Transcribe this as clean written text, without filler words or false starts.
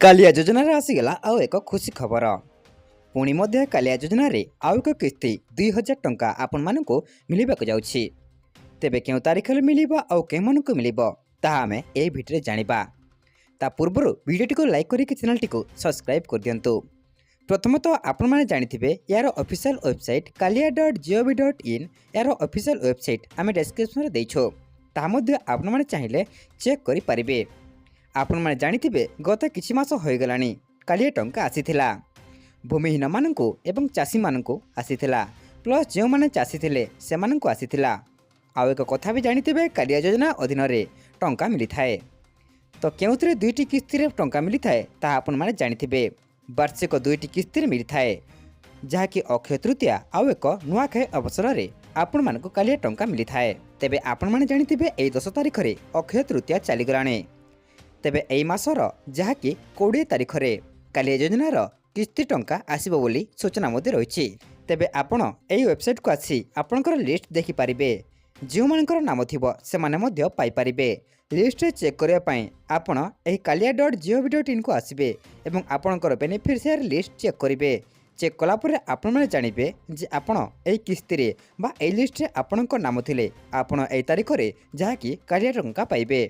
कालिया योजन आसीगला आउ एक खुशी खबर। पुणी मध्य कालिया योजन आउ एक किस्ती 2000 टंका आपण मानक मिलवाक जाउछि। तेबे केउ तारीख मिलिबा आउ के मानक मिलिबो ताहा आमे एई भिडियो जानिबा। ता पूर्व वीडियोटी को लाइक करिक चैनल टी को सब्सक्राइब कर दियंतु। प्रथमतः आपण माने जानिथिबे यार ऑफिशियल वेबसाइट kalia.gov.in यार ऑफिशियल वेबसाइट आमे डिस्क्रिप्शन रे देइछो। ता मध्ये आपण माने चाहिले चेक करि परिबे। आपण माने जानिथिबे गत किछि मास होय गलानी कालिया टंका आसीथिला। भूमिहीन माननकु एवं चासी माननकु आसीथिला, प्लस जे माने चासी थिले से माननकु आसीथिला। आउ एक कथा भी जानिथिबे कालिया योजना अधीन रे टंका मिली थाए। तो केउतरे दुईटी किस्ती रे टंका मिली थाए ता आपण माने जानिथिबे। वार्षिक दुईटी किस्ती रे मिली थाए, जहाँकि अक्षय तृतीया आउ एक नुआखाई अवसर रे आपण मानकु कालिया टंका मिली थाए। तेबे आपण माने जानिथिबे एई 10 तारिख रे अक्षय तृतीया चली गलानी। तेबे एई मासर जहाँकि 20 तारिख रे कालिया योजनार किस्ती टंका आसीबो बोली सूचना मध्ये रहिछि। तेबे आपण एई वेबसाइट को आसी आपणकर लिस्ट देखि पारिबे। जो मानकर नाम थिबो से माने मध्ये पाई पारिबे। लिस्ट रे चेक करिया पई आपण एही kalia.gov.in को आसीबे एवं आपणकर बेनिफिशियरी लिस्ट चेक करिवे। चेक कला परे आपण माने जानिबे जे आपण एही किस्ती रे बा एई लिस्ट रे आपणकर नाम थिले आपण एई तारिख रे जहाँकि कालिया टंका पाइबे।